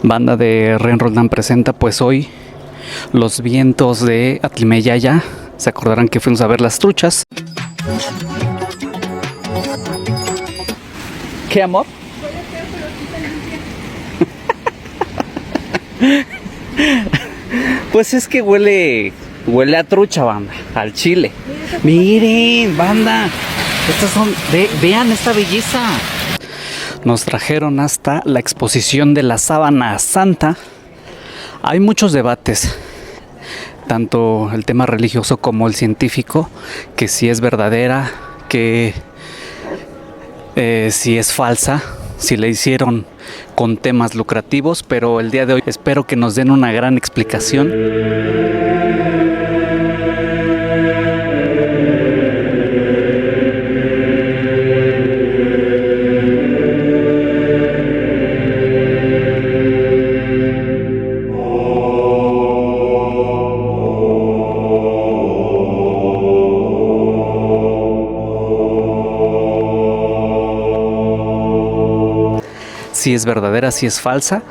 Banda de Ren Roldán presenta pues hoy los vientos de Atlimeyaya. Se acordarán que fuimos a ver las truchas. ¿Qué, amor? Pues es que huele a trucha, banda, al chile. Miren, banda, estas son, vean esta belleza. Nos trajeron hasta la exposición de la sábana santa. Hay muchos debates, tanto el tema religioso como el científico, que si es verdadera, que si es falsa, si la hicieron con temas lucrativos, pero el día de hoy espero que nos den una gran explicación. Si es verdadera, si es falsa.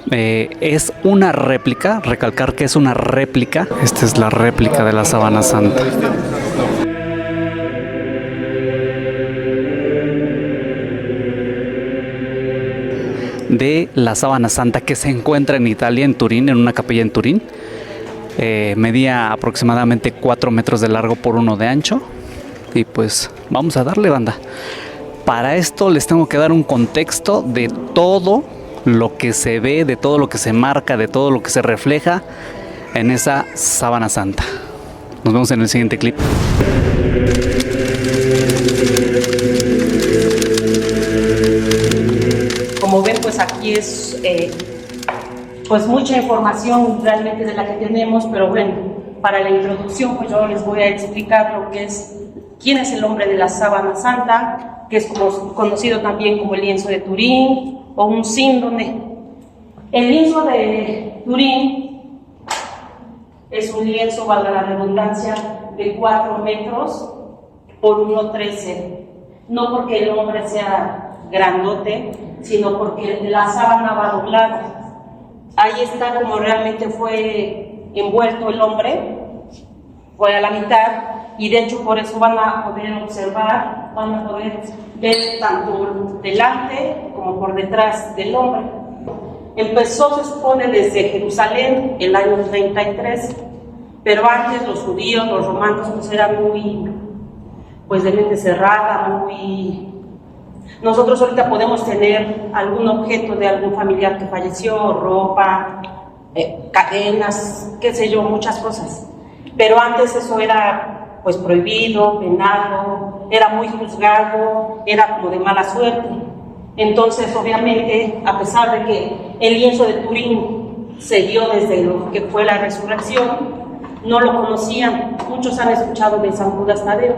Es una réplica, recalcar que es una réplica. Esta es la réplica de la sábana santa. De la sábana santa que se encuentra en Italia, en Turín, en una capilla en Turín. Medía aproximadamente 4 metros de largo por 1 de ancho. Y pues vamos a darle, banda. Para esto les tengo que dar un contexto de todo lo que se ve, de todo lo que se marca, de todo lo que se refleja en esa sábana santa. Nos vemos en el siguiente clip. Como ven, pues aquí es pues mucha información realmente de la que tenemos, pero bueno, para la introducción pues yo les voy a explicar lo que es, quién es el hombre de la sábana santa, que es conocido también como el lienzo de Turín o un síndrome. El lienzo de Turín es un lienzo, valga la redundancia, de 4 metros por 1,13. No porque el hombre sea grandote, sino porque la sábana va doblada. Ahí está como realmente fue envuelto el hombre, fue a la mitad, y de hecho por eso van a poder observar, van a poder ver tanto delante como por detrás del hombre. Empezó, se supone, desde Jerusalén, el año 33, pero antes los judíos, los romanos, pues eran muy, pues de mente cerrada, muy... Nosotros ahorita podemos tener algún objeto de algún familiar que falleció, ropa, cadenas, qué sé yo, muchas cosas. Pero antes eso era pues prohibido, penado, era muy juzgado, era como de mala suerte. Entonces, obviamente, a pesar de que el lienzo de Turín se dio desde lo que fue la resurrección, no lo conocían. Muchos han escuchado de San Judas Tadeo.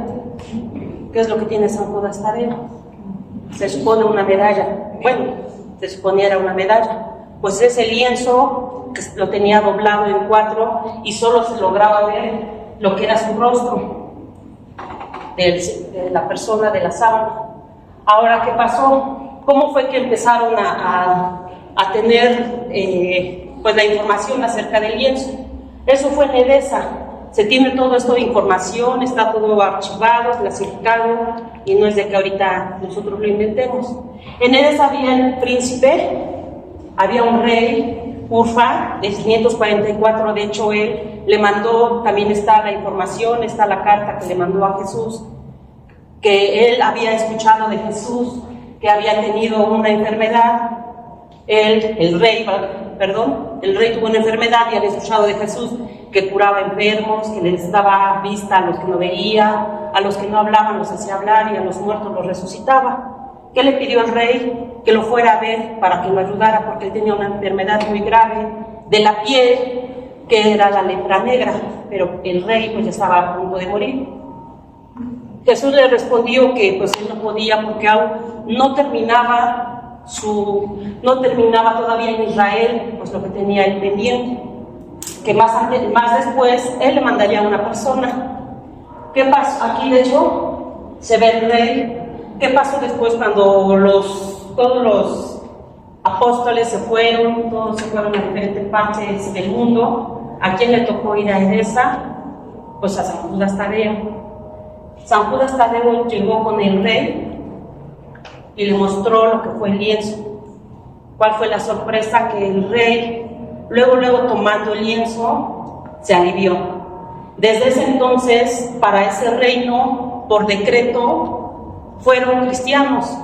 ¿Qué es lo que tiene San Judas Tadeo? Se supone una medalla. Bueno, se suponía era una medalla. Pues ese lienzo que lo tenía doblado en 4 y solo se lograba ver lo que era su rostro de la persona de la sábana. Ahora, ¿qué pasó? ¿Cómo fue que empezaron a tener pues la información acerca del lienzo? Eso fue en Edesa. Se tiene todo esto de información, está todo archivado, clasificado, y no es de que ahorita nosotros lo inventemos. En Edesa había el príncipe, había un rey, Urfa, de 544, de hecho él le mandó, también está la información, está la carta que le mandó a Jesús, que él había escuchado de Jesús, que había tenido una enfermedad, el rey tuvo una enfermedad y había escuchado de Jesús que curaba enfermos, que les daba vista a los que no veían, a los que no hablaban los hacía hablar y a los muertos los resucitaba. ¿Qué le pidió el rey? Que lo fuera a ver para que lo ayudara, porque él tenía una enfermedad muy grave de la piel, que era la lepra negra, pero el rey pues ya estaba a punto de morir. Jesús le respondió que pues él no podía porque aún no terminaba todavía en Israel pues lo que tenía él pendiente, que más después él le mandaría a una persona. ¿Qué pasó? Aquí de hecho se ve el rey. ¿Qué pasó después cuando todos los apóstoles se fueron, todos se fueron a diferentes partes del mundo. ¿A quién le tocó ir a Edesa? Pues a San Judas Tadeo. San Judas Tadeo llegó con el rey y le mostró lo que fue el lienzo. ¿Cuál fue la sorpresa? Que el rey, luego tomando el lienzo, se alivió. Desde ese entonces, para ese reino, por decreto, fueron cristianos.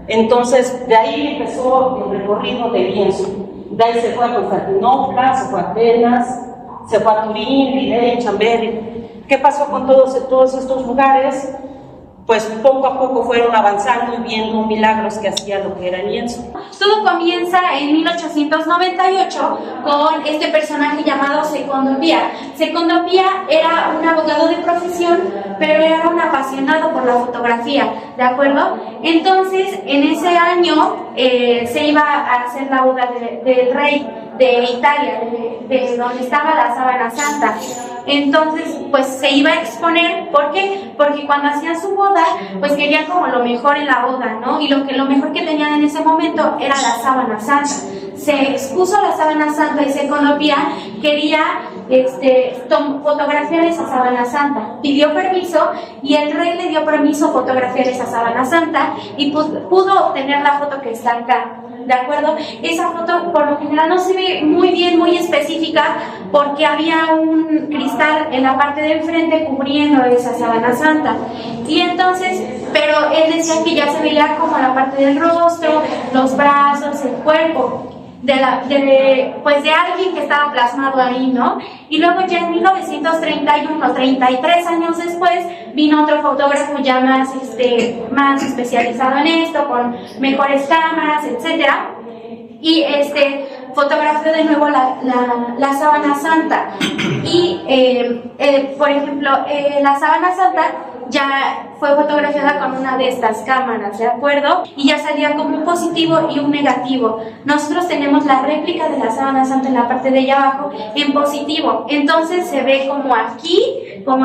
Entonces, de ahí empezó el recorrido del lienzo. De ahí se fue a Constantinopla, se fue a Atenas, se fue a Turín, Lille, Chambéry. ¿Qué pasó con todos estos lugares? Pues poco a poco fueron avanzando y viendo milagros que hacía lo que era el lienzo. Todo comienza en 1898 con este personaje llamado Secondo Pía. Secondo Pía era un abogado de profesión, pero era un apasionado por la fotografía, ¿de acuerdo? Entonces, en ese año se iba a hacer la boda del rey de Italia, de donde estaba la sábana santa. Entonces, pues se iba a exponer. ¿Por qué? Porque cuando hacían su boda, pues querían como lo mejor en la boda, ¿no? Y lo mejor que tenían en ese momento era la sábana santa. Se expuso la sábana santa y Secondo Pía quería fotografiar esa sábana santa. Pidió permiso y el rey le dio permiso fotografiar esa sábana santa y pudo obtener la foto que está acá. ¿De acuerdo? Esa foto por lo general no se ve muy bien, muy específica, porque había un cristal en la parte de enfrente cubriendo esa sábana santa. Y entonces, pero él decía que ya se veía como la parte del rostro, los brazos, el cuerpo de alguien que estaba plasmado ahí, ¿no? Y luego ya en 1931, 33 años después, vino otro fotógrafo ya más especializado en esto, con mejores cámaras, etcétera, y fotografió de nuevo la sábana santa. Y por ejemplo, la sábana santa ya fue fotografiada con una de estas cámaras, ¿de acuerdo? Y ya salía como un positivo y un negativo. Nosotros tenemos la réplica de la sábana santa en la parte de allá abajo en positivo, entonces se ve como aquí, como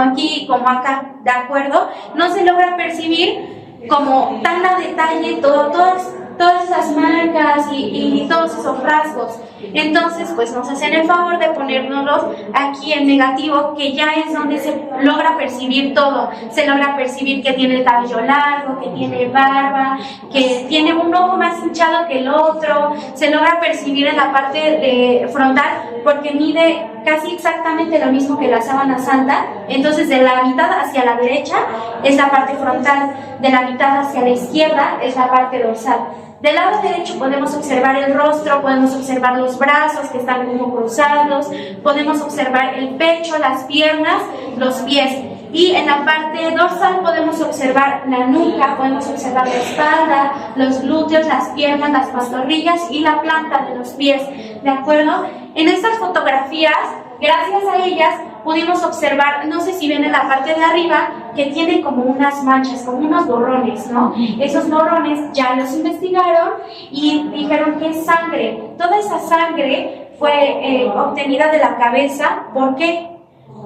acá, ¿de acuerdo? No se logra percibir como tan a detalle todas esas marcas y todos esos rasgos. Entonces, pues nos hacen el favor de ponérnoslos aquí en negativo, que ya es donde se logra percibir todo. Se logra percibir que tiene el cabello largo, que tiene barba, que tiene un ojo más hinchado que el otro. Se logra percibir en la parte de frontal, porque mide casi exactamente lo mismo que la sábana santa. Entonces, de la mitad hacia la derecha es la parte frontal, de la mitad hacia la izquierda es la parte dorsal. Del lado derecho podemos observar el rostro, podemos observar los brazos que están como cruzados, podemos observar el pecho, las piernas, los pies. Y en la parte dorsal podemos observar la nuca, podemos observar la espalda, los glúteos, las piernas, las pantorrillas y la planta de los pies, ¿de acuerdo? En estas fotografías, gracias a ellas, pudimos observar, no sé si ven en la parte de arriba, que tiene como unas manchas, como unos borrones, ¿no? Esos borrones ya los investigaron y dijeron que es sangre. Toda esa sangre fue obtenida de la cabeza. ¿Por qué?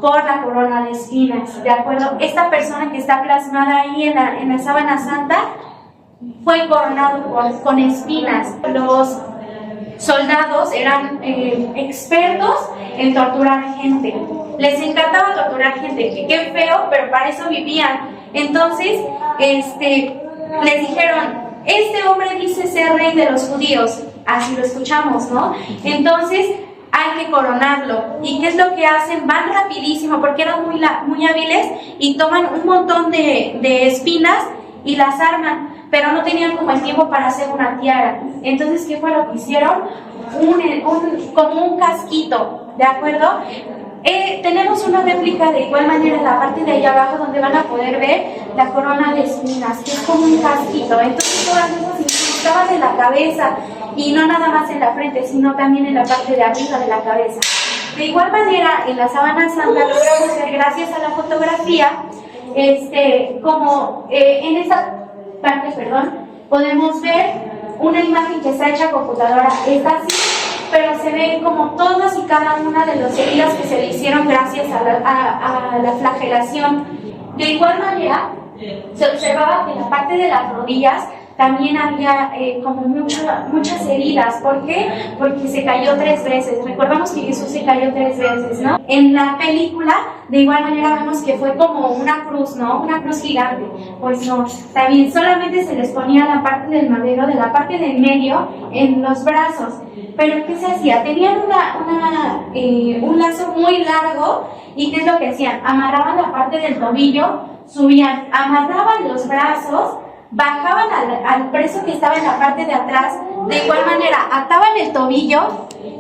Por la corona de espinas, ¿de acuerdo? Esta persona que está plasmada ahí en la sábana santa fue coronado con espinas. Los soldados eran expertos en torturar gente. Les encantaba torturar gente, qué feo, pero para eso vivían. Entonces, les dijeron, este hombre dice ser rey de los judíos. Así lo escuchamos, ¿no? Entonces, hay que coronarlo. ¿Y qué es lo que hacen? Van rapidísimo, porque eran muy hábiles, y toman un montón de espinas y las arman, pero no tenían como el tiempo para hacer una tiara. Entonces, ¿qué fue lo que hicieron? Como un casquito, ¿de acuerdo? Tenemos una réplica de igual manera en la parte de allá abajo, donde van a poder ver la corona de espinas, que es como un casquito. Entonces, todas esas estaban en la cabeza, y no nada más en la frente, sino también en la parte de arriba de la cabeza. De igual manera, en la sábana santa logramos ver, gracias a la fotografía, como en esta parte, podemos ver una imagen que está hecha a computadora. Está así, pero se ven como todas y cada una de las heridas que se le hicieron gracias a la flagelación. De igual manera, se observaba que en la parte de las rodillas también había como muchas heridas. ¿Por qué? Porque se cayó 3 veces. Recordamos que Jesús se cayó 3 veces, ¿no? En la película, de igual manera, vemos que fue como una cruz, ¿no? Una cruz gigante. Pues no, también solamente se les ponía la parte del madero, de la parte del medio, en los brazos. Pero ¿qué se hacía? Tenían un lazo muy largo, y ¿qué es lo que hacían? Amarraban la parte del tobillo, subían, amarraban los brazos, bajaban al preso que estaba en la parte de atrás, de igual manera ataban el tobillo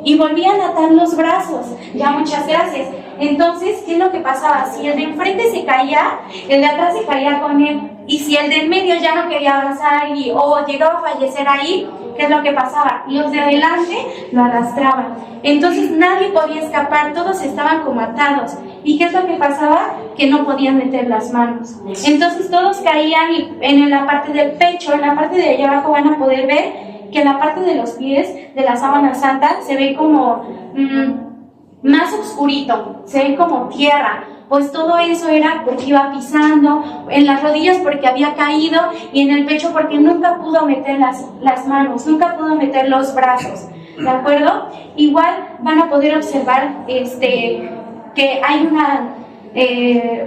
y volvían a atar los brazos. Ya, muchas gracias. Entonces, ¿qué es lo que pasaba? Si el de enfrente se caía, el de atrás se caía con él, y si el del medio ya no quería avanzar o llegaba a fallecer ahí, ¿qué es lo que pasaba? Los de adelante lo arrastraban. Entonces nadie podía escapar, todos estaban como atados. ¿Y qué es lo que pasaba? Que no podían meter las manos. Entonces todos caían, y en la parte del pecho, en la parte de allá abajo van a poder ver que en la parte de los pies de la sábana santa se ve como más oscurito, se ve como tierra. Pues todo eso era porque iba pisando, en las rodillas porque había caído, y en el pecho porque nunca pudo meter las manos, nunca pudo meter los brazos, ¿de acuerdo? Igual van a poder observar que hay una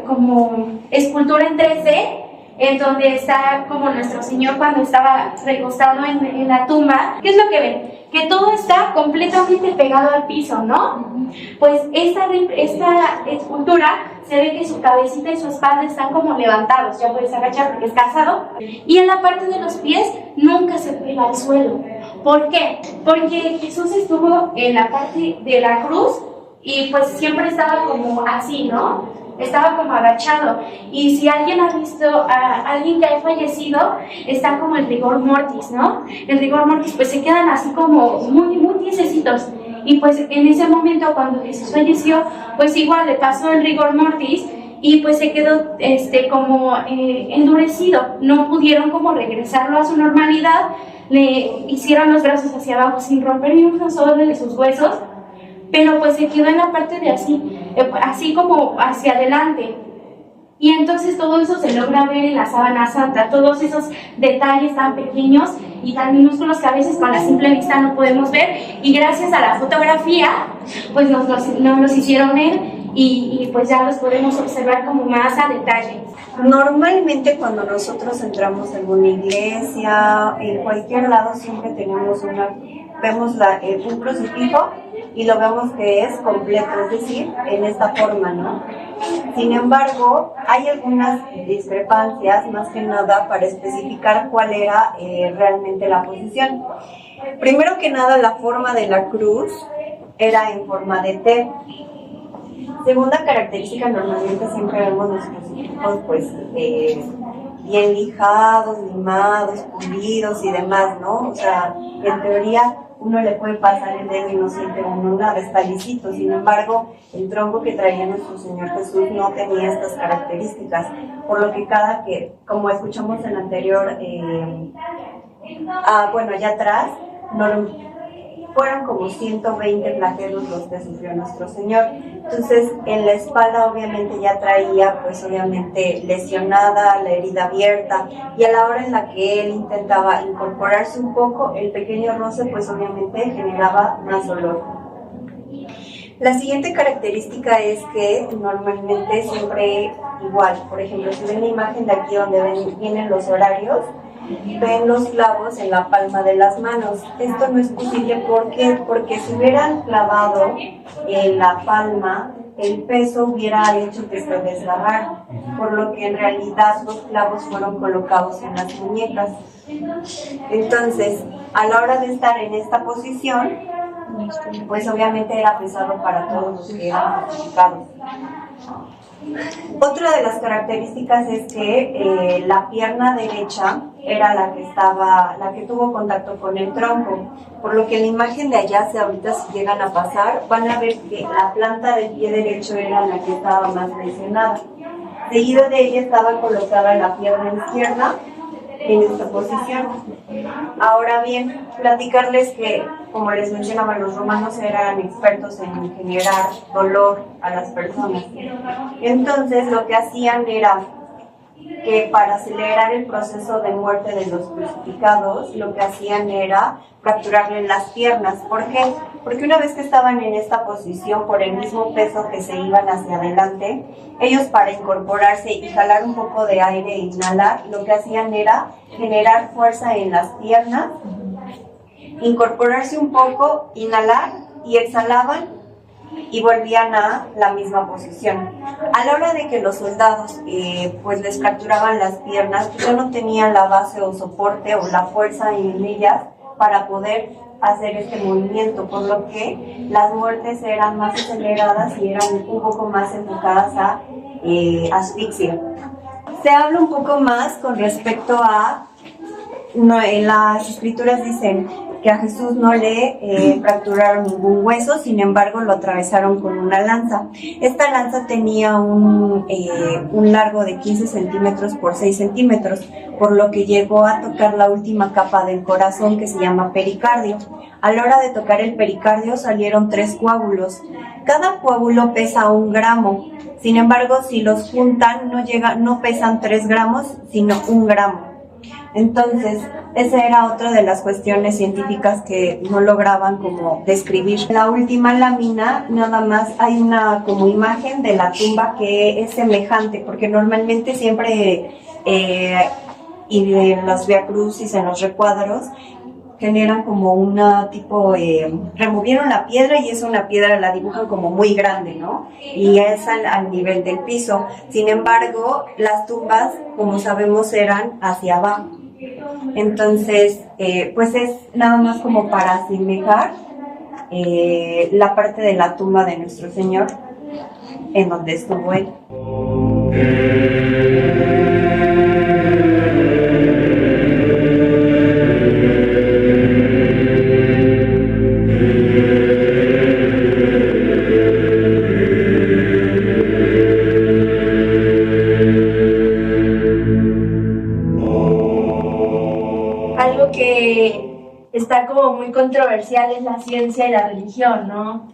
como escultura en 3D, en donde está como nuestro Señor cuando estaba recostado en la tumba. ¿Qué es lo que ven? Que todo está completamente pegado al piso, ¿no? Pues esta escultura se ve que su cabecita y su espalda están como levantados, ya puedes agachar porque es casado, y en la parte de los pies nunca se pega al suelo. ¿Por qué? Porque Jesús estuvo en la parte de la cruz y pues siempre estaba como así, ¿no? Estaba como agachado, y si alguien ha visto a alguien que ha fallecido, está como el rigor mortis, ¿no? El rigor mortis, pues se quedan así como muy tiesecitos, y pues en ese momento cuando Jesús falleció, pues igual le pasó el rigor mortis, y pues se quedó como endurecido, no pudieron como regresarlo a su normalidad, le hicieron los brazos hacia abajo sin romper ni uno solo de sus huesos, pero pues se quedó en la parte de así como hacia adelante. Y entonces todo eso se logra ver en la sábana santa, todos esos detalles tan pequeños y tan minúsculos que a veces con la simple vista no podemos ver, y gracias a la fotografía pues nos los hicieron ver, y pues ya los podemos observar como más a detalle. Normalmente cuando nosotros entramos en una iglesia, en cualquier lado, siempre vemos un crucifijo y lo vemos que es completo, es decir, en esta forma, ¿no? Sin embargo, hay algunas discrepancias, más que nada para especificar cuál era realmente la posición. Primero que nada, la forma de la cruz era en forma de T. Segunda característica, normalmente siempre vemos los crucifijos pues bien lijados, limados, pulidos y demás, ¿no? O sea, en teoría uno le puede pasar el dedo y no siente uno nada, está lisito. Sin embargo, el tronco que traía nuestro Señor Jesús no tenía estas características, por lo que como escuchamos en la anterior, allá atrás, fueron como 120 flagelos los que sufrió nuestro Señor. Entonces, en la espalda obviamente ya traía, pues obviamente lesionada, la herida abierta, y a la hora en la que él intentaba incorporarse un poco, el pequeño roce pues obviamente generaba más dolor. La siguiente característica es que normalmente siempre igual, por ejemplo, si ven la imagen de aquí donde vienen los horarios, ven los clavos en la palma de las manos. Esto no es posible porque si hubieran clavado en la palma, el peso hubiera hecho que se desgarrara, por lo que en realidad los clavos fueron colocados en las muñecas. Entonces, a la hora de estar en esta posición, pues obviamente era pesado para todos los que eran crucificados. Otra de las características es que la pierna derecha era la que tuvo contacto con el tronco, por lo que en la imagen de allá, si ahorita llegan a pasar, van a ver que la planta del pie derecho era la que estaba más lesionada. Seguido de ella estaba colocada la pierna izquierda en esta posición. Ahora bien, platicarles que, como les mencionaba, los romanos eran expertos en generar dolor a las personas. Entonces, lo que hacían era que para acelerar el proceso de muerte de los crucificados, lo que hacían era fracturarle las piernas. ¿Por qué? Porque una vez que estaban en esta posición, por el mismo peso que se iban hacia adelante, ellos para incorporarse y jalar un poco de aire e inhalar, lo que hacían era generar fuerza en las piernas, incorporarse un poco, inhalar y exhalaban y volvían a la misma posición. A la hora de que los soldados pues les fracturaban las piernas, pues ya no tenían la base o soporte o la fuerza en ellas para poder hacer este movimiento, por lo que las muertes eran más aceleradas y eran un poco más enfocadas a asfixia. Se habla un poco más con respecto a, en las escrituras dicen que a Jesús no le fracturaron ningún hueso, sin embargo lo atravesaron con una lanza. Esta lanza tenía un largo de 15 centímetros por 6 centímetros, por lo que llegó a tocar la última capa del corazón, que se llama pericardio. A la hora de tocar el pericardio salieron 3 coágulos. Cada coágulo pesa 1 gramo, sin embargo si los juntan no pesan 3 gramos, sino 1 gramo. Entonces, esa era otra de las cuestiones científicas que no lograban como describir. En la última lámina, nada más hay una como imagen de la tumba que es semejante, porque normalmente siempre y en los viacrucis, en los recuadros, generan como una tipo, removieron la piedra y es una piedra, la dibujan como muy grande, ¿no? Y es al nivel del piso. Sin embargo, las tumbas, como sabemos, eran hacia abajo. Entonces, pues es nada más como para asemejar la parte de la tumba de nuestro Señor en donde estuvo Él. Algo que está como muy controversial es la ciencia y la religión, ¿no?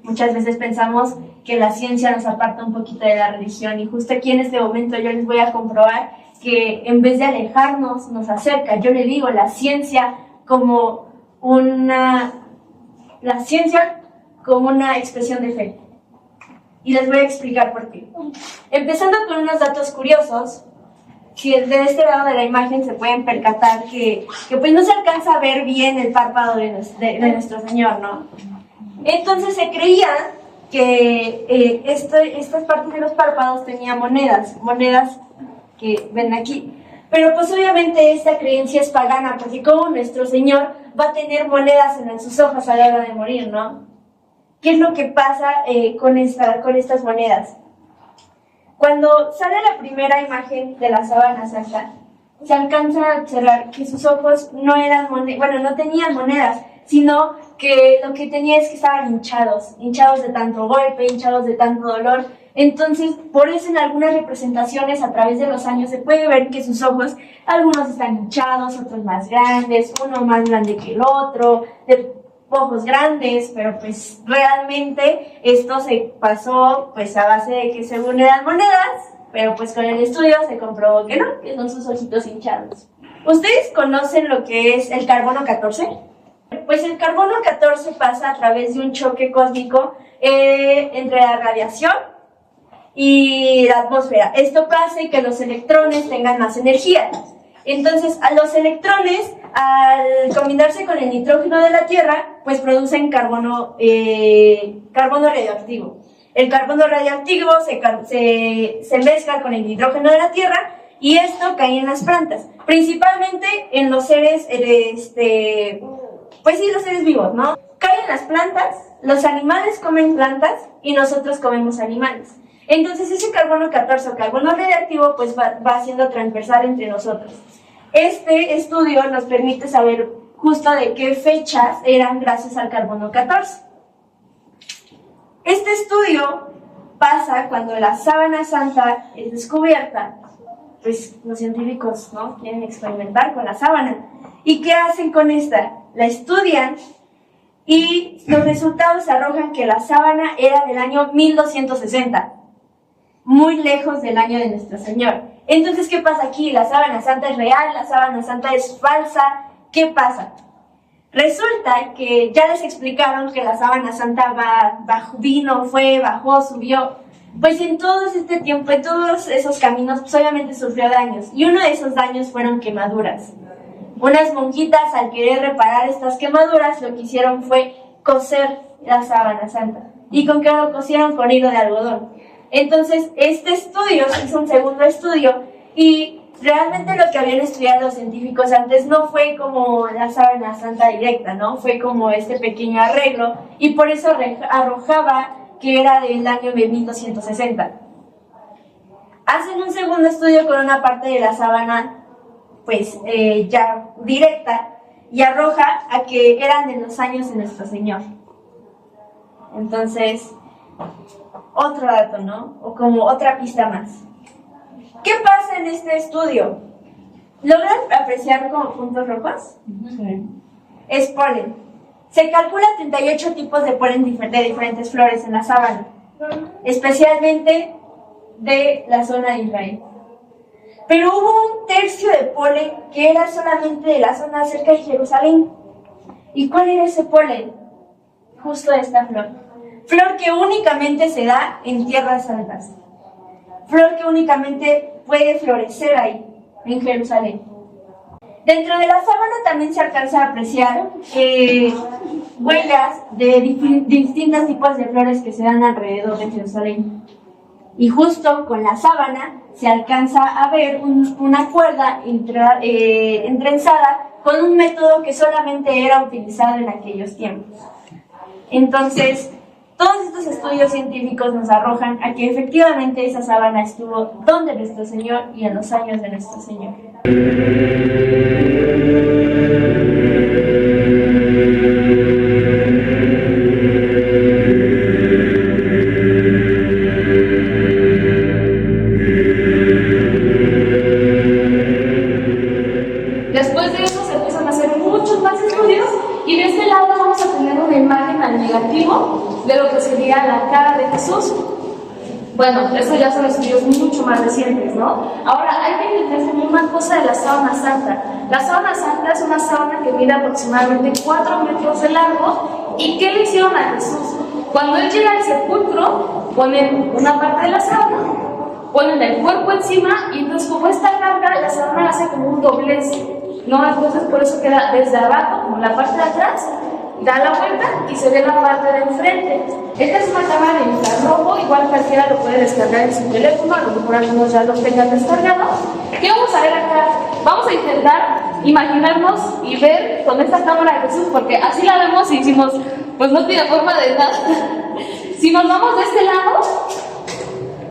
Muchas veces pensamos que la ciencia nos aparta un poquito de la religión, y justo aquí en este momento yo les voy a comprobar que en vez de alejarnos, nos acerca. Yo le digo la ciencia como una expresión de fe. Y les voy a explicar por qué. Empezando con unos datos curiosos. Si de este lado de la imagen se pueden percatar que pues no se alcanza a ver bien el párpado de nuestro Señor, ¿no? Entonces se creía que estas partes de los párpados tenían monedas que ven aquí. Pero pues obviamente esta creencia es pagana, porque como nuestro Señor va a tener monedas en sus ojos a la hora de morir, ¿no? ¿Qué es lo que pasa con estas monedas? Cuando sale la primera imagen de la sábana santa, se alcanza a observar que sus ojos no tenían monedas, sino que lo que tenía es que estaban hinchados de tanto golpe, hinchados de tanto dolor. Entonces, por eso en algunas representaciones a través de los años se puede ver que sus ojos, algunos están hinchados, otros más grandes, uno más grande que el otro, de ojos grandes, pero pues realmente esto se pasó pues a base de que según eran monedas, pero pues con el estudio se comprobó que no, que son sus ojitos hinchados. ¿Ustedes conocen lo que es el carbono 14? Pues el carbono 14 pasa a través de un choque cósmico entre la radiación y la atmósfera. Esto hace que los electrones tengan más energía. Entonces, a los electrones, al combinarse con el nitrógeno de la Tierra, pues producen carbono radioactivo. El carbono radioactivo se mezcla con el nitrógeno de la Tierra y esto cae en las plantas, principalmente en los seres, los seres vivos, ¿no? Cae en las plantas, los animales comen plantas y nosotros comemos animales. Entonces ese carbono 14 o carbono radioactivo pues va siendo transversal entre nosotros. Este estudio nos permite saber justo de qué fechas eran gracias al carbono 14. Este estudio pasa cuando la sábana santa es descubierta. Pues los científicos, ¿no?, quieren experimentar con la sábana. ¿Y qué hacen con esta? La estudian y los resultados arrojan que la sábana era del año 1260. Muy lejos del año de nuestro Señor. Entonces, ¿qué pasa aquí? ¿La sábana santa es real? ¿La sábana santa es falsa? ¿Qué pasa? Resulta que ya les explicaron que la sábana santa vino, fue, bajó, subió. Pues en todo este tiempo, en todos esos caminos, pues obviamente sufrió daños. Y uno de esos daños fueron quemaduras. Unas monjitas, al querer reparar estas quemaduras, lo que hicieron fue coser la sábana santa. ¿Y con qué lo cosieron? Con hilo de algodón. Entonces, este estudio se hizo un segundo estudio y realmente lo que habían estudiado los científicos antes no fue como la sábana santa directa, ¿no? Fue como este pequeño arreglo y por eso arrojaba que era del año de 1260. Hacen un segundo estudio con una parte de la sábana, pues ya directa, y arroja a que eran de los años de nuestro Señor. Entonces, otro dato, ¿no? O como otra pista más. ¿Qué pasa en este estudio? ¿Logran apreciar como puntos rojos? Sí. Es polen. Se calcula 38 tipos de polen de diferentes flores en la sábana, especialmente de la zona de Israel. Pero hubo un tercio de polen que era solamente de la zona cerca de Jerusalén. ¿Y cuál era ese polen? Justo esta flor. Flor que únicamente se da en tierras altas. Flor que únicamente puede florecer ahí, en Jerusalén. Dentro de la sábana también se alcanza a apreciar huellas de distintos tipos de flores que se dan alrededor de Jerusalén. Y justo con la sábana se alcanza a ver una cuerda entrenzada con un método que solamente era utilizado en aquellos tiempos. Entonces, todos estos estudios científicos nos arrojan a que efectivamente esa sábana estuvo donde nuestro Señor y en los años de nuestro Señor. Después de eso se empiezan a hacer muchos más estudios y de este lado vamos a tener una imagen al negativo de lo que sería la cara de Jesús. Bueno, estos ya son estudios mucho más recientes, ¿no? Ahora, hay que entender también una cosa de la sábana santa. La sábana santa es una sábana que mide aproximadamente 4 metros de largo. ¿Y qué le hicieron a Jesús? Cuando él llega al sepulcro, ponen una parte de la sábana, ponen el cuerpo encima y entonces como está larga, la sábana hace como un doblez, ¿no? Entonces por eso queda desde abajo, como la parte de atrás, da la vuelta y se ve la parte de enfrente. Esta es una cámara de infrarrojo, igual cualquiera lo puede descargar en su teléfono, a lo mejor algunos ya lo tengan descargado. ¿Qué vamos a ver acá? Vamos a intentar imaginarnos y ver con esta cámara de Jesús, porque así la vemos y decimos, pues no tiene forma de nada. Si nos vamos de este lado,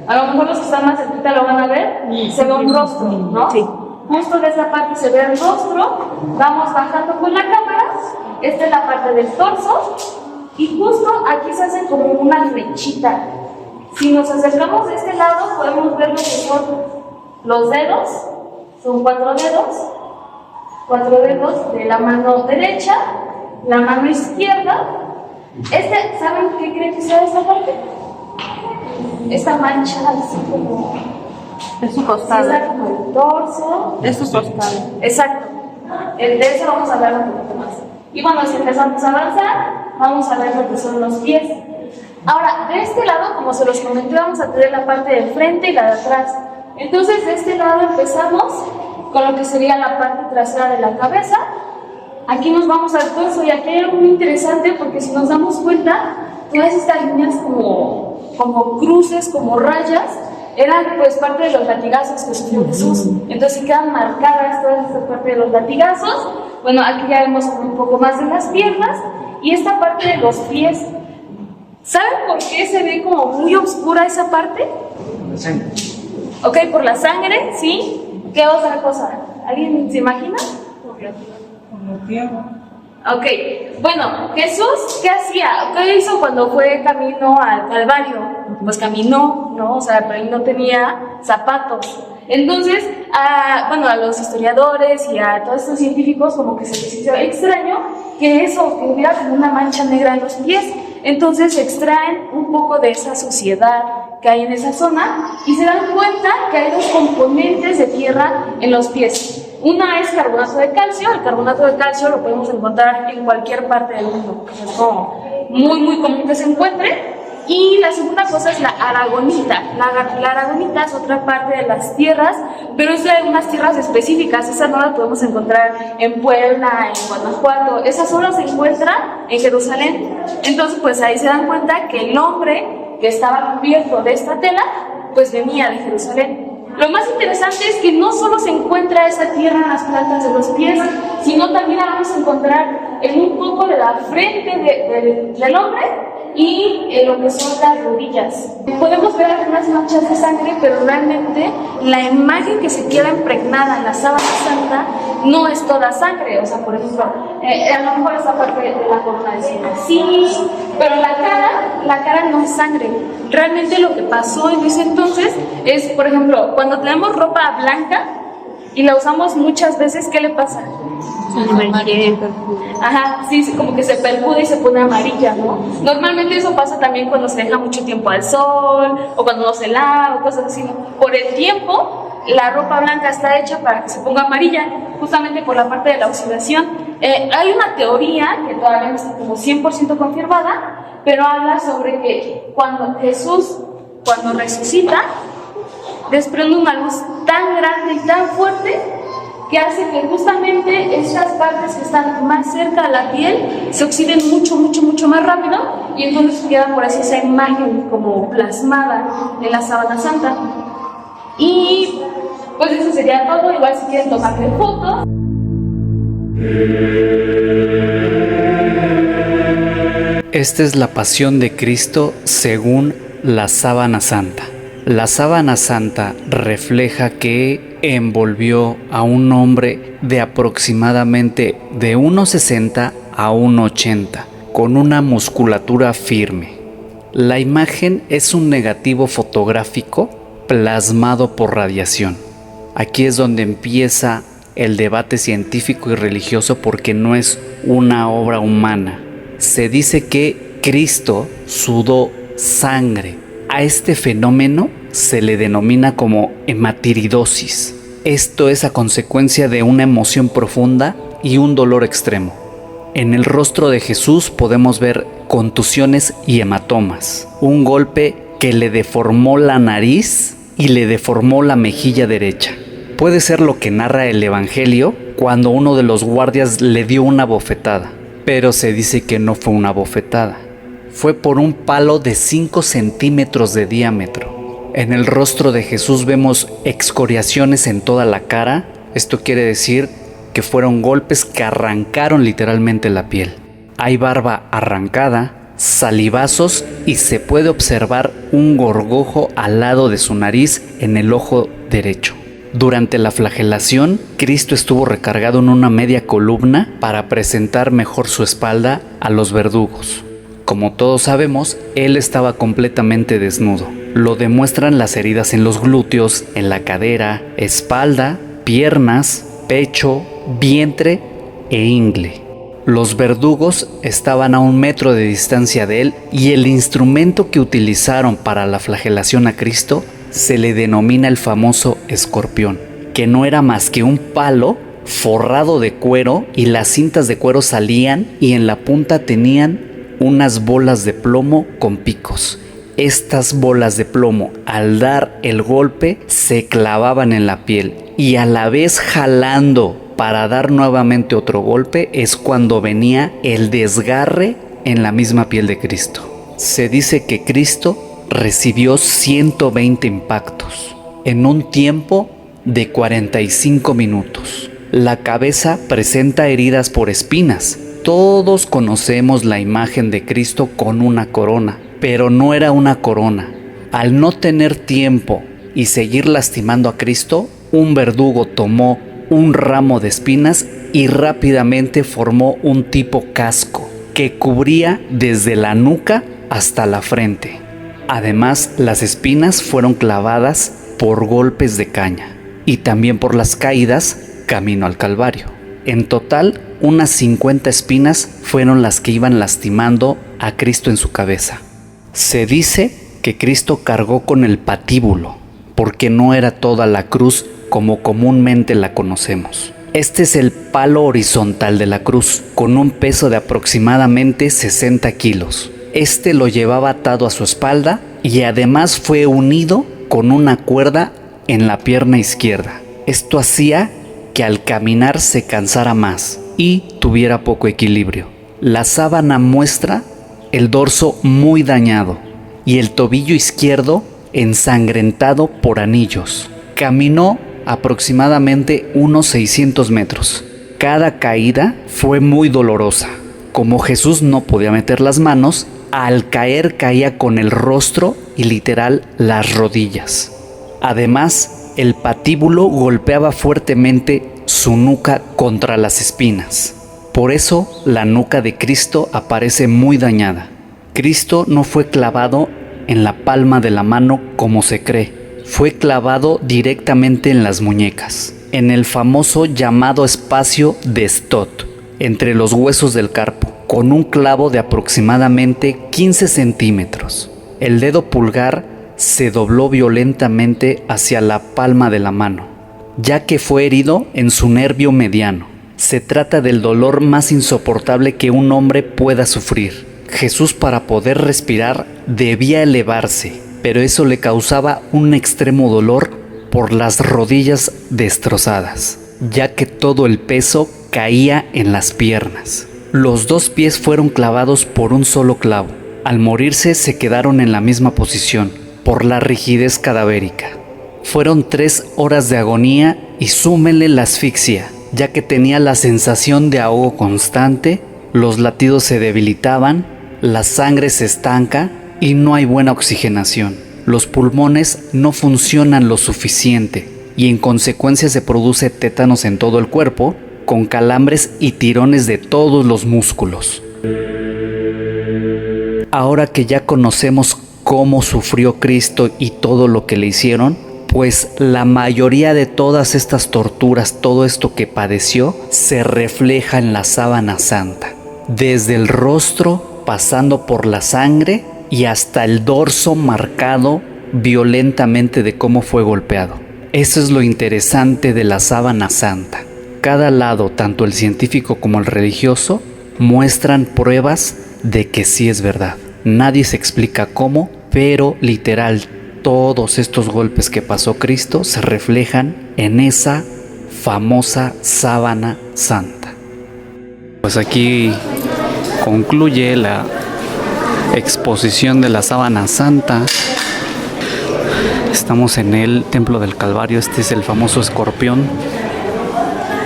a lo mejor los que están más cerquita lo van a ver, se ve un rostro, ¿no? Sí. Justo de esta parte se ve el rostro, vamos bajando con la cámara, esta es la parte del torso, y justo aquí se hace como una flechita. Si nos acercamos de este lado, podemos ver lo que son los dedos, son 4 dedos de la mano derecha, la mano izquierda. ¿Saben qué creen que sea esta parte? Esta mancha así como... Es su costado. Sí, como el torso. Es su costado. Exacto. De eso vamos a hablar un poquito más. Y bueno, si empezamos a avanzar, vamos a ver lo que son los pies. Ahora, de este lado, como se los comenté, vamos a tener la parte de frente y la de atrás. Entonces, de este lado empezamos con lo que sería la parte trasera de la cabeza. Aquí nos vamos al torso y aquí hay algo muy interesante porque si nos damos cuenta, todas estas líneas como cruces, como rayas, eran pues parte de los latigazos que sufrió Jesús. Entonces si quedan marcadas todas estas partes de los latigazos. Bueno, aquí ya vemos un poco más de las piernas y esta parte de los pies. ¿Saben por qué se ve como muy oscura esa parte? La sangre. Ok, por la sangre, ¿sí? ¿Qué otra cosa? ¿Alguien se imagina? Ok, bueno, Jesús, ¿qué hacía? ¿Qué hizo cuando fue camino al Calvario? Pues caminó, ¿no? O sea, pero ahí no tenía zapatos. Entonces, a los historiadores y a todos estos científicos como que se les hizo extraño que hubiera como una mancha negra en los pies. Entonces extraen un poco de esa suciedad que hay en esa zona y se dan cuenta que hay dos componentes de tierra en los pies. Una es carbonato de calcio. El carbonato de calcio lo podemos encontrar en cualquier parte del mundo, es como muy común que se encuentre. Y la segunda cosa es la aragonita. La aragonita es otra parte de las tierras, pero es de unas tierras específicas. Esa no la podemos encontrar en Puebla, en Guanajuato. Esa solo se encuentra en Jerusalén. Entonces, pues ahí se dan cuenta que el hombre que estaba cubierto de esta tela, pues venía de Jerusalén. Lo más interesante es que no solo se encuentra esa tierra en las plantas de los pies, sino también la vamos a encontrar en un poco de la frente del hombre y en lo que son las rodillas. Podemos ver algunas manchas de sangre, pero realmente la imagen que se queda impregnada en la sábana santa no es toda sangre. O sea, por ejemplo, a lo mejor esta parte de la corona de sí, pero la cara no es sangre. Realmente lo que pasó en ese entonces es, por ejemplo, cuando tenemos ropa blanca y la usamos muchas veces, ¿qué le pasa? Ajá, sí, como que se percude y se pone amarilla, ¿no? Normalmente eso pasa también cuando se deja mucho tiempo al sol o cuando no se lava o cosas así, ¿no? Por el tiempo, la ropa blanca está hecha para que se ponga amarilla, justamente por la parte de la oxidación. Hay una teoría que todavía no está como 100% confirmada, pero habla sobre que cuando Jesús, cuando resucita, desprende una luz tan grande y tan fuerte que hace que justamente estas partes que están más cerca de la piel se oxiden mucho más rápido y entonces queda por así esa imagen como plasmada en la sábana santa. Y pues eso sería todo. Igual si quieren tomarle fotos. Esta es la pasión de Cristo según la sábana santa. La sábana santa refleja que envolvió a un hombre de aproximadamente de 1,60 a 1,80, con una musculatura firme. La imagen es un negativo fotográfico plasmado por radiación. Aquí es donde empieza el debate científico y religioso porque no es una obra humana. Se dice que Cristo sudó sangre. A este fenómeno se le denomina como hematiridosis. Esto es a consecuencia de una emoción profunda y un dolor extremo. En el rostro de Jesús podemos ver contusiones y hematomas. Un golpe que le deformó la nariz y le deformó la mejilla derecha. Puede ser lo que narra el Evangelio cuando uno de los guardias le dio una bofetada, pero se dice que no fue una bofetada. Fue por un palo de 5 centímetros de diámetro. En el rostro de Jesús vemos excoriaciones en toda la cara. Esto quiere decir que fueron golpes que arrancaron literalmente la piel. Hay barba arrancada, salivazos y se puede observar un gorgojo al lado de su nariz en el ojo derecho. Durante la flagelación, Cristo estuvo recargado en una media columna para presentar mejor su espalda a los verdugos. Como todos sabemos, él estaba completamente desnudo. Lo demuestran las heridas en los glúteos, en la cadera, espalda, piernas, pecho, vientre e ingle. Los verdugos estaban a 1 metro de distancia de él y el instrumento que utilizaron para la flagelación a Cristo se le denomina el famoso escorpión, que no era más que un palo forrado de cuero y las cintas de cuero salían y en la punta tenían unas bolas de plomo con picos. Estas bolas de plomo, al dar el golpe, se clavaban en la piel y a la vez jalando para dar nuevamente otro golpe es cuando venía el desgarre en la misma piel de Cristo. Se dice que Cristo recibió 120 impactos en un tiempo de 45 minutos. La cabeza presenta heridas por espinas. Todos conocemos la imagen de Cristo con una corona, pero no era una corona. Al no tener tiempo y seguir lastimando a Cristo, un verdugo tomó un ramo de espinas y rápidamente formó un tipo casco que cubría desde la nuca hasta la frente. Además, las espinas fueron clavadas por golpes de caña y también por las caídas camino al Calvario. En total, unas 50 espinas fueron las que iban lastimando a Cristo en su cabeza. Se dice que Cristo cargó con el patíbulo, porque no era toda la cruz como comúnmente la conocemos. Este es el palo horizontal de la cruz, con un peso de aproximadamente 60 kilos. Este lo llevaba atado a su espalda y además fue unido con una cuerda en la pierna izquierda. Esto hacía que al caminar se cansara más y tuviera poco equilibrio. La sábana muestra el dorso muy dañado y el tobillo izquierdo ensangrentado por anillos. Caminó aproximadamente unos 600 metros. Cada caída fue muy dolorosa. Como Jesús no podía meter las manos, al caer caía con el rostro y literal las rodillas. Además, el patíbulo golpeaba fuertemente su nuca contra las espinas. Por eso la nuca de Cristo aparece muy dañada. Cristo no fue clavado en la palma de la mano como se cree. Fue clavado directamente en las muñecas, en el famoso llamado espacio de Stott, entre los huesos del carpo, con un clavo de aproximadamente 15 centímetros. El dedo pulgar se dobló violentamente hacia la palma de la mano, ya que fue herido en su nervio mediano. Se trata del dolor más insoportable que un hombre pueda sufrir. Jesús, para poder respirar, debía elevarse, pero eso le causaba un extremo dolor por las rodillas destrozadas, ya que todo el peso caía en las piernas. Los dos pies fueron clavados por un solo clavo. Al morirse se quedaron en la misma posición, por la rigidez cadavérica. Fueron 3 horas de agonía y súmenle la asfixia, ya que tenía la sensación de ahogo constante, los latidos se debilitaban, la sangre se estanca y no hay buena oxigenación. Los pulmones no funcionan lo suficiente y en consecuencia se produce tétanos en todo el cuerpo, con calambres y tirones de todos los músculos. Ahora que ya conocemos cómo sufrió Cristo y todo lo que le hicieron, pues la mayoría de todas estas torturas, todo esto que padeció, se refleja en la sábana santa. Desde el rostro, pasando por la sangre y hasta el dorso marcado violentamente de cómo fue golpeado. Eso es lo interesante de la sábana santa. Cada lado, tanto el científico como el religioso, muestran pruebas de que sí es verdad. Nadie se explica cómo, pero literal, todos estos golpes que pasó Cristo se reflejan en esa famosa sábana santa. Pues aquí concluye la exposición de la sábana santa. Estamos en el Templo del Calvario. Este es el famoso escorpión,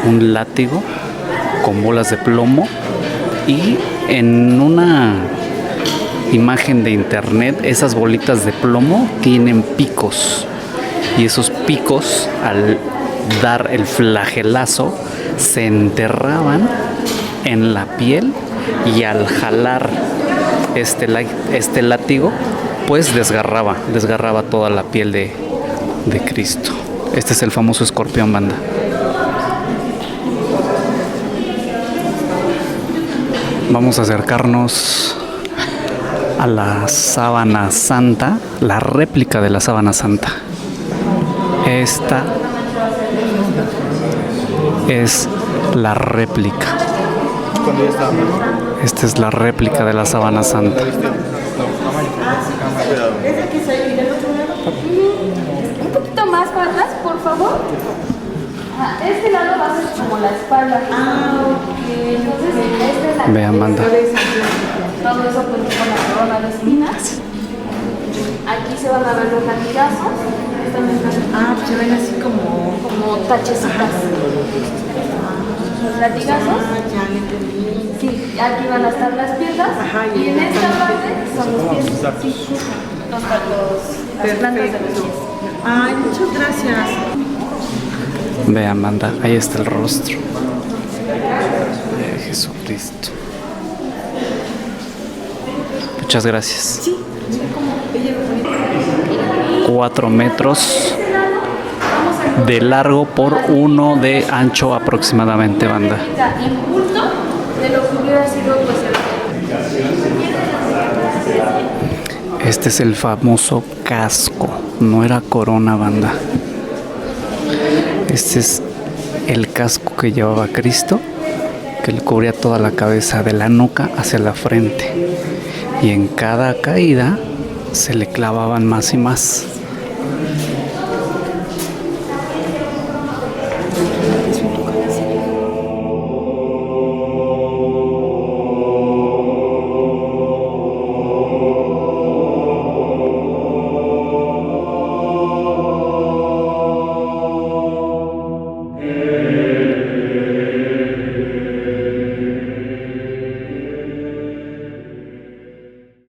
un látigo con bolas de plomo, y en una imagen de internet esas bolitas de plomo tienen picos, y esos picos al dar el flagelazo se enterraban en la piel, y al jalar este látigo pues desgarraba toda la piel de Cristo. Este es el famoso escorpión, banda. Vamos a acercarnos a la sábana santa, la réplica de la sábana santa. Esta es la réplica. Esta es la réplica de la sábana santa. Un poquito más para atrás, por favor. Este lado va a ser como la espalda. Entonces, esta es la... Vean, banda. Todo eso pues con la corona de espinas. Aquí se van a ver los latigazos. Se ven así como tachecitas. Los latigazos. Ya le entendí. Sí, aquí van a estar las piernas. Y en esta parte son los pies. Sí, las plantas de los pies. Ay, muchas gracias. Vean, banda, ahí está el rostro de Jesucristo. Muchas gracias. 4 metros de largo por 1 de ancho aproximadamente, banda. Impulso de lo que hubiera sido pues el Este es el famoso casco, no era corona, banda. Este es el casco que llevaba Cristo, que le cubría toda la cabeza, de la nuca hacia la frente. Y en cada caída se le clavaban más y más.